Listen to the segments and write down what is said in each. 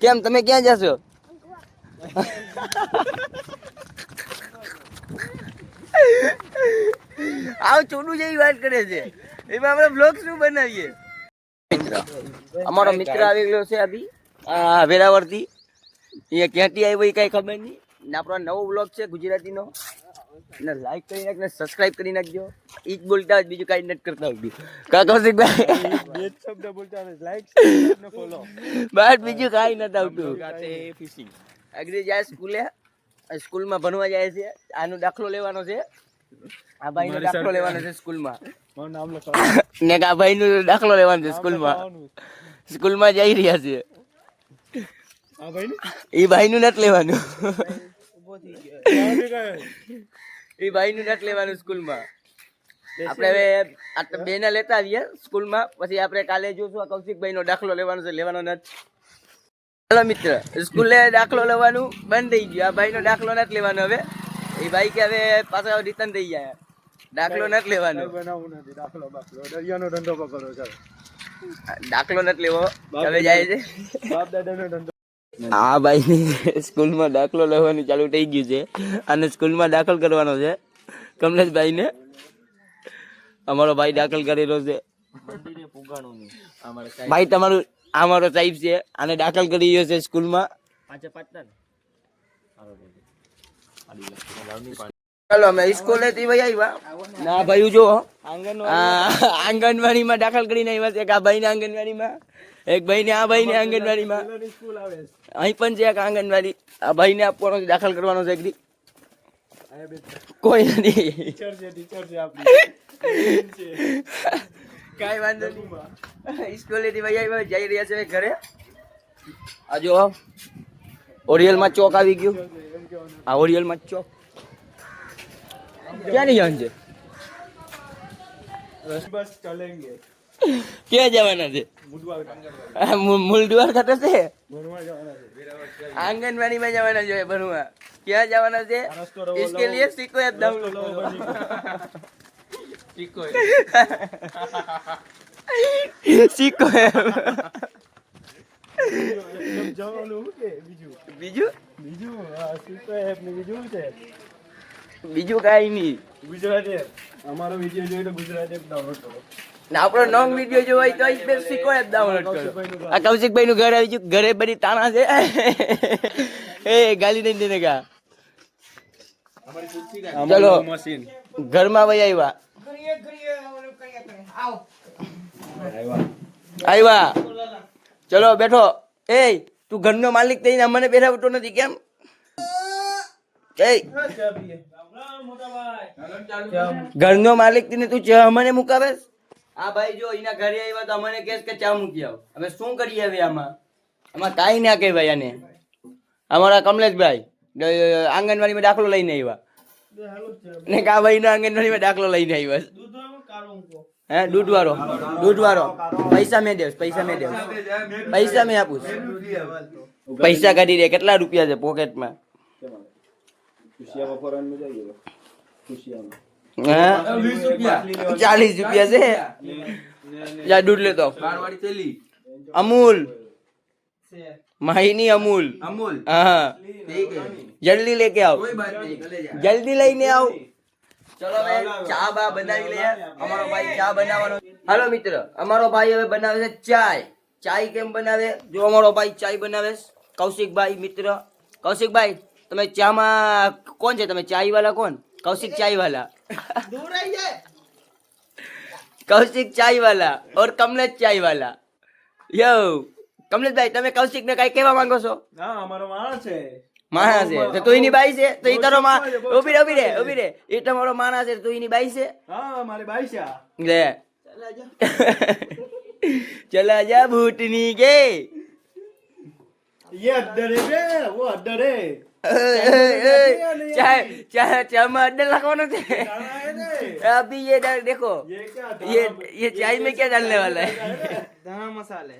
કેમ તમે ક્યાં જશો? આવ ચોડું જેવી વાત કરે છે. એમાં આપણે બ્લોગ શું બનાવીએ? મિત્ર અમારો મિત્ર આવી ગયો છે અભી વેરાવળથી. એ ક્યાંથી આવ્યો એ કઈ ખબર નહીં. આપણો નવો બ્લોગ છે ગુજરાતીનો. ને લાઈક કરી નાખજો, સબસ્ક્રાઇબ કરી નાખજો. ઈ જ બોલતા હોય, બીજું કઈ નથી કરતા હોય. કૌશિકભાઈ બે શબ્દ બોલતા હોય, લાઈક ને ફોલો. બસ બીજું કઈ નથી આવતું. ફિશિંગ અગરી જાય સ્કૂલમાં ભણવા જાય છે. આનો દાખલો લેવાનો છે. આ ભાઈનો દાખલો લેવાનો છે સ્કૂલમાં. ને આ ભાઈનો દાખલો લેવાનો છે સ્કૂલમાં જઈ રહ્યા છે. એ ભાઈનું નથી લેવાનું. એ ભાઈનું નથી લેવાનું સ્કૂલમાં. આપણે હવે બેને લેતા આવીએ સ્કૂલમાં, પછી આપણે કાલે જોશું. આ કૌશિકભાઈનો દાખલો લેવાનો છે, લેવાનો નથી. ચાલો મિત્ર, સ્કૂલે દાખલો લેવાનું બંધ થઈ ગયું. આ ભાઈનો દાખલો નથી લેવાનો હવે. એ ભાઈ કે હવે પાછા રિટર્ન થઈ જાય. દાખલો નથી લેવાનો. દાખલો નથી લેવો, હવે જાય છે. આ ભાઈ સ્કૂલમાં દાખલો લેવાનું ચાલુ થઈ ગયું છે અને સ્કૂલમાં દાખલ કરવાનો છે કમલેશભાઈ ને. અમારો ભાઈ દાખલ કરેલો છે. ભાઈ તમારું અમારો સાહેબ છે, આને દાખલ કરી રહ્યો છે સ્કૂલમાં. ચાલો અમે સ્કૂલે થી વહી આવ્યા. ના ભાઈ જો આંગણવાડીમાં દાખલ કરીને આવ્યા છે. એક આ ભાઈ ને આંગણવાડીમાં, એક ભાઈ ને આ ભાઈ ને આંગણવાડીમાં. અહીં પણ છે એક આંગણવાડી. આ ભાઈ ને આપવાનો દાખલ કરવાનો છે. કોઈ નથી, કઈ વાંધો નહીં. સ્કૂલે થી વહી આવ્યા, જઈ રહ્યા છે ઘરે. આ જો ઓરિયલમાં ચોક આવી ગયું. આ ઓરિયલમાં ચોક ક્યાં નહીં છે? ક્યાં જવાના છે? મૂલદ્વાર ખાતે છે. આંગણવાડી માં જવાના છે ભણવા. ક્યાં જવાના છે? इसके लिए Seiko app download Seiko app. બીજું બીજું કઈ નહીં. ગુજરાતી અમારો વિડીયો જોઈ તો ગુજરાતી એપ ડાઉનલોડ કરો. ને આપણો લોંગ વિડીયો જો હોય તો શીખો એપ ડાઉનલોડ કરો. આ કૌશિકભાઈ નું ઘર આવી ગયું. ઘરે બધી તાણા છે. એ ગાલી નહીં દેને કા. ચલો ઘરમાં વહી આવ્યા. આવ્યા ચલો બેઠો. એ તું ઘરનો માલિક થઈને મને બેઠાવતો નથી કેમ? ઘરનો માલિક થઈને તું ચા મને મુકાવે? આ ભાઈ જો એના ઘરે આવ્યા તો અમને કહે કે ચા મૂકી આવ. અમે શું કરીએ હવે? આમાં કાંઈ ના કહેવાય. આને અમારા કમલેશભાઈ આંગણવાડીમાં દાખલો લઈને આવ્યા. ને કા ભાઈ નો આંગણવાડીમાં દાખલો લઈને આવ્યા. હે દૂધ વાળો પૈસા મેં દેવ, પૈસા મેં આપું. પૈસા કાઢી દે. કેટલા રૂપિયા છે પોકેટમાં? 40 રૂપિયા છે. જા દૂધ લેતો. અમૂલ માહિની અમૂલ. હા જલ્દી લેકે આવ, જલ્દી લઈને આવ. ચલો હવે ચા બા બનાવી લઈએ. અમારો ભાઈ ચા બનાવવાનો. હાલો મિત્ર, અમારો ભાઈ હવે બનાવે છે ચાય. ચાય કેમ બનાવે જો અમારો ભાઈ ચાય બનાવે. કૌશિકભાઈ મિત્ર, કૌશિકભાઈ તમે ચામાં કોણ છે? તમે ચાય વાલા કોણ? કૌશિક ચાય વાલા. કૌશિક ચાય વાલા ઓર કમલેશ ચાય વાલા. યો કમલેશભાઈ તમે કૌશિક ને કઈ કહેવા માંગો છો? હા અમારો માણસ છે. માણસ છે તો તું એની બાઈ છે? તો ઈ તારો માં ઉભી રે. એ તમારો માણસ છે તો એની બાઈ છે? હા મારી બાઈ છે. લે ચલા જા ભૂતની કે ये अड्डे पे वो अड्डे चाय में अड्डा लगाना थे. अभी ये देखो, ये चाय में क्या डालने वाला है? धना मसाले.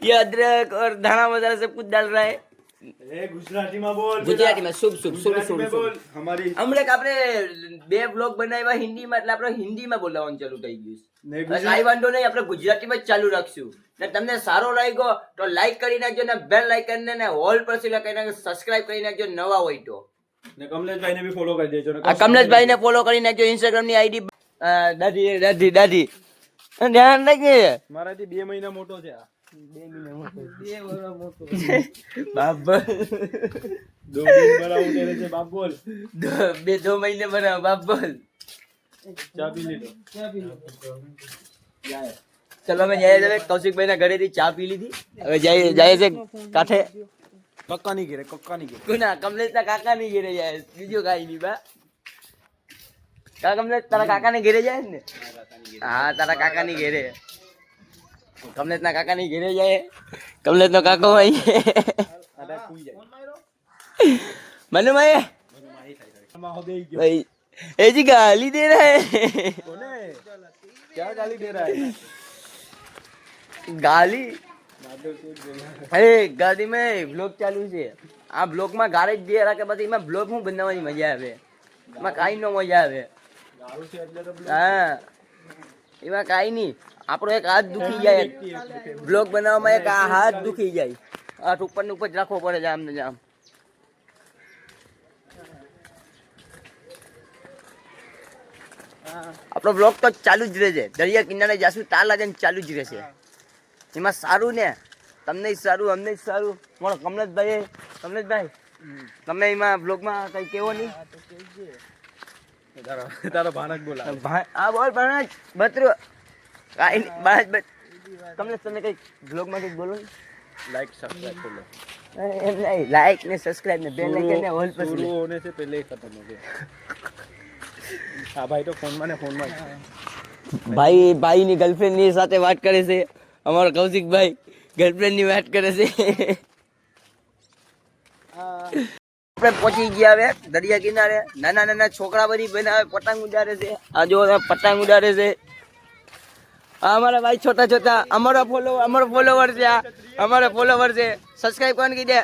ये अदरक और धना मसाला सब कुछ डाल रहा है. એ ગુજરાતીમાં બોલ ગુજરાતીમાં શુભ શુભ શુભ શુભ ગુજરાતીમાં બોલ શુભ हमारी હમણાં આપણે 2 બ્લોગ બનાવ્યા હિન્દીમાં એટલે આપણે હિન્દીમાં બોલવાનું ચાલુ થઈ ગયું નહીં, છે કાંઈ વાંધો નહીં આપણે ગુજરાતીમાં જ ચાલુ રાખશું ને તમને સારો લાગ્યો તો લાઈક કરી નાખજો ને બેલ આઇકન ને હોલ પર સિલેક્ટ કરી નાખજો સબસ્ક્રાઇબ કરી નાખજો નવા હોય તો ને કમલેશભાઈને બી ફોલો કરી દેજો આ કમલેશભાઈને ફોલો કરી નાખજો ઇન્સ્ટાગ્રામ ની આઈડી દાદી દાદી દાદી ધ્યાન રાખજે મારાથી 2 મહિના મોટો છે આ 2 મહિના મોટો બાબા 2 दिन बड़ा उठे છે બાપ બોલ 2 મહિને બનાવ બાપ બોલ ચા પી લીધો ચલો અમે જાય છે કૌશિકભાઈ ના ઘરેથી ચા પી લીધી હવે જાય છે કાંઠે કક્કાની ઘરે કોના કમલેશ ના કાકા ની ઘરે જાય બીજું કાઈ નહીં બા કમલેશ તારા કાકા ને ઘરે જાય ને હા તારા કાકા ની ઘરે કમલેશ ના કાકા ની ઘરે જાય કમલેશ નો કાકો ભાઈ આડા કુઈ જાય મનુ ભાઈ માં હો ગઈ ગયો भाई ए जी गाली दे रहा है કોને क्या गाली दे रहा है गाली अरे गाड़ी में ब्लॉग चालू છે આ બ્લોગ માં ગાડી જ દે રાખે પછી એમાં બ્લોગ હું બનાવવાની મજા આવે એમાં કાઈ નો મજા આવે ગાળું છે એટલે તો હા એમાં કાઈ નહીં આપણો એક હાથ દુખી જાય બ્લોગ બનાવવામાં એક આ હાથ દુખી જાય હાથ ઉપર ને ઉપર જ રાખવો પડે જામ ને જામ આપણો બ્લોગ તો ચાલુ જ રહેશે દરિયા કિનારે જાશું તાર લાગે ને ચાલુ જ રહેશે એમાં સારું ને તમને જ સારું અમને જ સારું મારો કમલેશભાઈ તમે એમાં બ્લોગમાં કઈ કેવો નહીં તારો ભાનક બોલા હા બોલ ભાણજ બતરો કાઈ બાજ કમલેશ તમે કઈ બ્લોગમાં કઈ બોલો ને लाइक सब्सक्राइब कर लो એમ નહીં લાઈક ને સબસ્ક્રાઇબ ને બેલ આઇકન ને ઓલ પર शुरू होने से पहले ही खत्म हो गया हाँ भाई तो फोन में ભાઈ ની ગર્લફ્રેન્ડ ની સાથે વાત કરે છે અમારો કૌશિકભાઈ ગર્લફ્રેન્ડ ની વાત કરે છે આપણે પહોંચી ગયા હવે દરિયા કિનારે નાના નાના છોકરા બધી બનાવે પતંગ ઉડાડે છે આ જો પતંગ ઉડાડે છે આ અમારા ભાઈ છોટા છોટા અમારો ફોલોવર છે આ અમારો ફોલોવર છે સબસ્ક્રાઇબ કોણ કીધે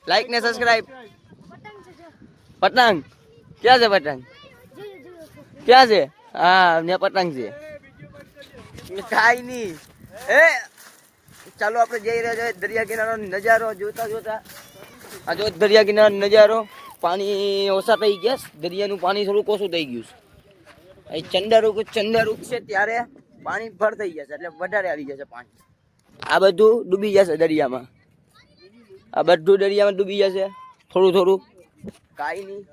લાઈક ને સબસ્ક્રાઇબ પતંગ ક્યાં છે પતંગ ક્યાં છે હા ને પતંગ છે કાઈ નહીં એ ચાલો આપણે જઈ રહ્યા છે દરિયા કિનારો નજારો જોતા જોતા આ જો દરિયા કિનારો નજારો પાણી ઓછા થઈ ગયા દરિયાનું પાણી થોડુંક ઓછું થઈ ગયું છે અહીં ચંદા રૂક છે ત્યારે પાણી ભર થઈ જશે એટલે વધારે આવી જશે પાણી આ બધું ડૂબી જશે દરિયામાં આ બધું દરિયામાં ડૂબી જશે થોડું કાઈ નહીં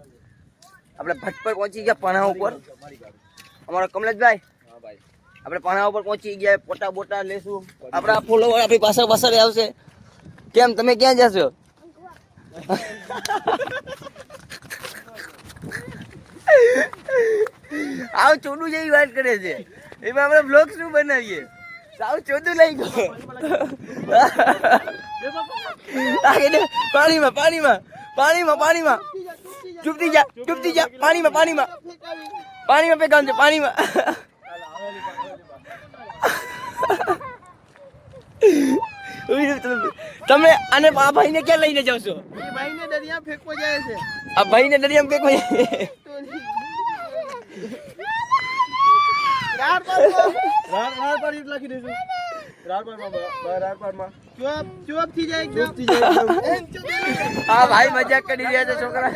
આપણે ભટ્ટ પર પહોંચી ગયા પણા ઉપર અમારો કમલેશભાઈ આપણે પણા ઉપર પહોંચી ગયા પોટા બોટા લેશું આપણા ફોલોવર આપણી પાછળ આવશે કેમ તમે ક્યાં જશો આવ ચોડું જેવી વાત કરે છે એમાં આપણે બ્લોગ શું બનાવીએ સાવ ચોદું લઈ ગયો પાણીમાં ચૂપતી જા પાણીમાં પેકાન છે પાણીમાં તમે આને આ ભાઈને ક્યાં લઈને જાવ છો ભાઈને દરિયા ફેંકવા જાય છે આ ભાઈને દરિયામાં ફેંકવા જાય રાર પર ઈટ લખી દેજો રાર પર ચોપ થી જાય હા ભાઈ મજાક કરી રહ્યા છે છોકરા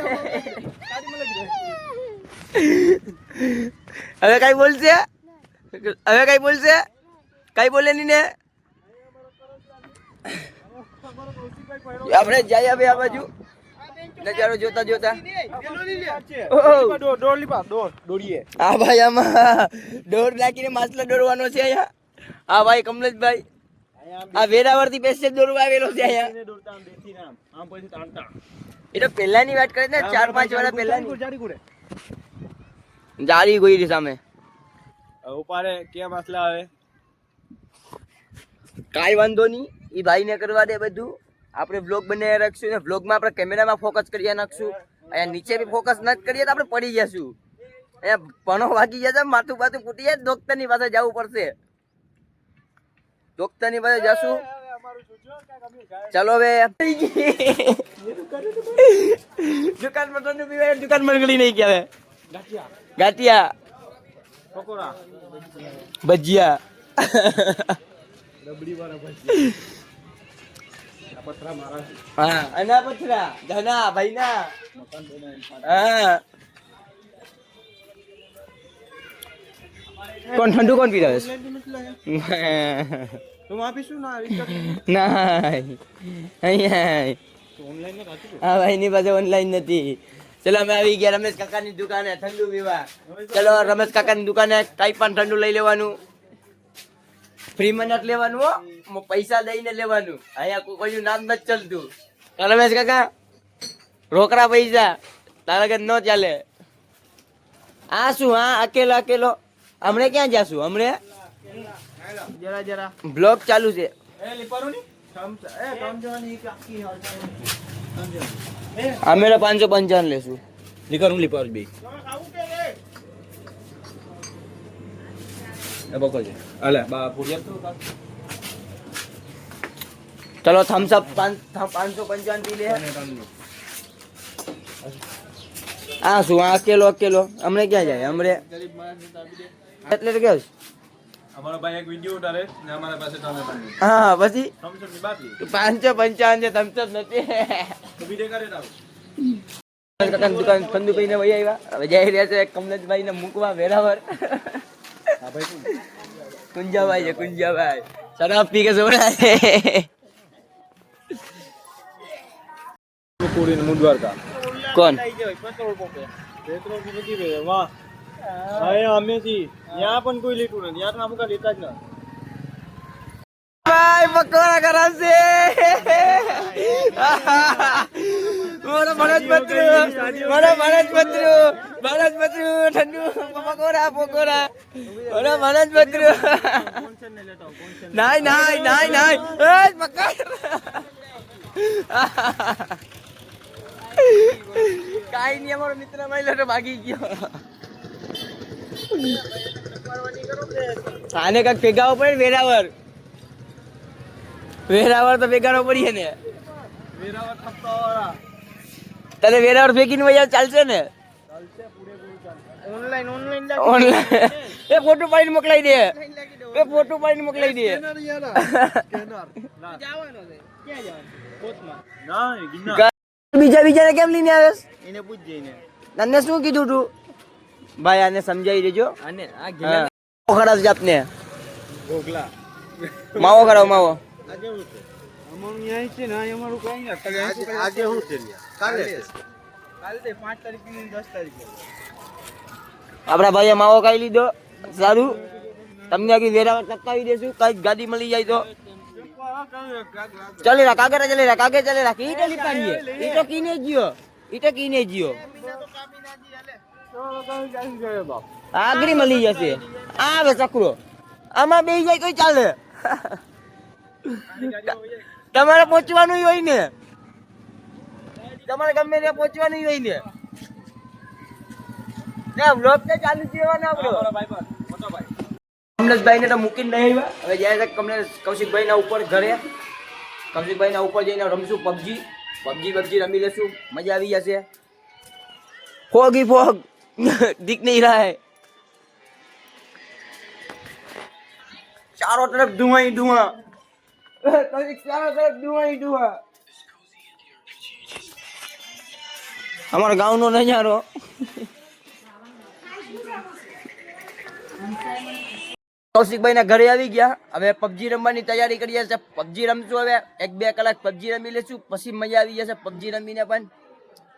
હવે કઈ બોલશે કઈ બોલે નહીં ને આપણે જઈએ હવે આ બાજુ નજારો જોતા હા ભાઈ આમાં દોર નાખીને માછલા દોરવાનો છે અહીંયા હા ભાઈ કમલેશભાઈ આ વેરાવળથી પેસેજ દોરવા આવેલો છે અહીંયા એ તો પહેલાની વાત કરે ને 4-5 વર્ષ પહેલાની જારી ગોઈરી સામે ઉપારે ક્યાં માછલા આવે કાઈ વાંધો નહીં એ ભાઈને કરવા દે બધું આપણે બ્લોગ બનાવી રાખશું ને બ્લોગમાં આપણે કેમેરામાં ફોકસ કરી નાખશું અહીંયા નીચે બી ફોકસ ન કરીએ તો આપણે પડી જશું અહીંયા પણો વાગી જશે માથું ફૂટી જાય ડોક્ટરની પાસે જવું પડશે ડોક્ટરની પાસે જશું ચલો હવે દુકાનમાં ઠંડુ પીવાય, દુકાનમાં ગળી નહીં કે હવે ગાંઠિયા પકોડા ભજીયા રબડી વાળા ભજીયા પથરા મારા હા અના પથરા ધના ભાઈના હા કોણ ઠંડુ કોણ પીવે તું આપીશું ના નહીં અહીંયા ઓનલાઈન માં કાચું હા ભાઈ ની પાસે ઓનલાઈન નથી. ચલો અમે આવી ગયા રમેશ કાકાની દુકાને ઠંડુ પીવા. ચલો રમેશ કાકાની દુકાને કાંઈ પણ ઠંડુ લઈ લેવાનું, ફ્રીમાં નથી લેવાનું હો, પૈસા દઈને લેવાનું. અહીંયા કોઈ નામ નથી ચાલતું. રમેશ કાકા રોકડા પૈસા તારા ઘર ન ચાલે. આ શું હા અકેલો અકેલો હમણે ક્યાં જાશું? હમણે જરા જરા બ્લોગ ચાલુ છે. એ લીપારો ની કામ જવાની એક આખી હાલ અમે 555 લેશું. લીકરું લીપારો બે એ બકો છે અલે બા પૂરિયા તો ચલો થમ્સ અપ 555 પી લે. આ શું આ અકેલો અકેલો હમણે ક્યાં જાય? હમણે ગરીબ માણસ આપી દે એટલે તો કેવું? અમારો ભાઈ એક વિડિયો ઉતારે ને અમારા પાસે ટામેટા નહીં હા પછી સમસમ ની બાકી 555 છે થમ્સ અપ નથી. તો વિડિયો કરે તાવ કાકાની દુકાન ઠંડુ પીને વહી આવ્યા. હવે જઈ રહ્યા છે કમલેશભાઈ ને મૂકવા વેરાવર. હા ભાઈ કુંજાભાઈ છે કુંજાભાઈ શરાબ પી કે સોડા છે. કોડીને મુંડવારકા કોણ? પેટ્રોલ ની નથી રે વાહ આયા અમે થી ત્યાં પણ કોઈ લેતું નથી, ત્યાં તો અમુક લેતા જ ના. ભાઈ પકોડા કરાવશે. મારા ભરત પત્રુ ઠંડુ પકોડા પકોડા મારા ભરત પત્રુ. નાઈ નાઈ નાઈ નાઈ એ પકડ. કાઈ નહીં અમારો મિત્ર માઈલો તો ભાગી ગયો. આને કાંઈક ભેગાવો પડે વેરાવર. વેરાવર તો ભેગાનો પડીએ ને. વેરાવર થપ્પાવાળા તને વેરાવર ફેંકીને વયા ચાલશે ને? ચાલશે પૂરેપૂરું ચાલશે. ઓનલાઈન ઓનલાઈન ઓનલાઈન એ ફોટો પાડીને મોકલાઈ દે. એ ફોટો પાડીને મોકલાઈ દે. સ્કેનર જવાનો છે ક્યાં જવાનું કોચમાં ના ગિન્ના બીજાને કેમ લઈને આવ્યો? એને પૂછ જઈને તને શું કીધું તું? ભાઈ આને સમજાવી દેજો. આને આ માવો ખરાબ છે આપને. ગોગલા માવો ખરાબ માવો. આજે હું છે અમારું ન્યાય છે ને અમારું કઈ નથી. આજે હું છે કાલે કાલે 5 તારીખ ની 10 તારીખે આપણા ભાઈએ માવો ખાઈ લીધો. સારું તમને આગળ વેરાવર ટપકાવી દેશું. કઈ ગાડી મળી જાય તો ચલેરા કાગરે ચલેરા કાગે ચલેરા કી તો લીપાડીએ. ઈ તો કીને ગયો. આગળી મળી જશે. આવે ચકરો આમાં બેસી જાય તો ચાલે. તમારે પહોંચવાનું હોય ને, તમારે ગમે ત્યાં પહોંચવાનું હોય ને. ના વ્લોગ તો ચાલુ જ રહેવાનો આપણો. કમલેશભાઈ ને તો મૂકીને નહીં આવ્યા. હવે જાય છે કૌશિકભાઈ ના ઉપર ઘરે. કૌશિકભાઈ ના ઉપર જઈને રમશું પબજી રમી લેશું. મજા આવી જશે. ફોગ ही ફોગ दिख नहीं रहा है. चारों तरफ धुआं ही धुआं. चारों तरफ धुआं ही धुआं. हमारा गाँव नो नजारो. કૌશિકભાઈ ના ઘરે આવી ગયા. હવે પબજી રમવાની તૈયારી કરી છે. પબજી રમશું. હવે 1-2 કલાક પબજી રમી લેશું. પછી મજા આવી જશે પબજી રમીને. પણ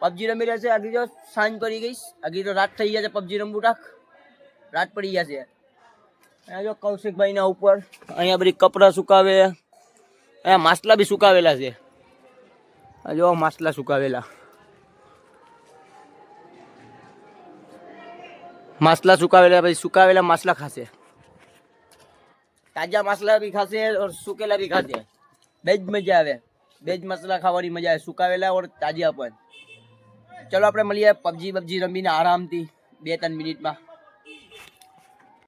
પબજી રમી રહેશે. આગળ જો સાંજ પડી ગઈ, આગળ તો રાત થઈ જશે. પબજી રમવું રાત પડી જશે. અહીંયા જો કૌશિકભાઈ ના ઉપર અહીંયા બધી કપડા સુકાવે. અહીંયા માસલા બી સુકાવેલા છે. જો માસલા સુકાવેલા. પછી સુકાવેલા માસલા ખાશે. તાજા માસલા भी खाते हैं और सूखेला भी खाते हैं. बेज मजा આવે. બેજ મસલા ખાવાની મજા આવે. સુકાવેલા और તાજા પણ. ચલો આપણે મળીએ પબજી રમીને આરામથી 2-3 મિનિટમાં.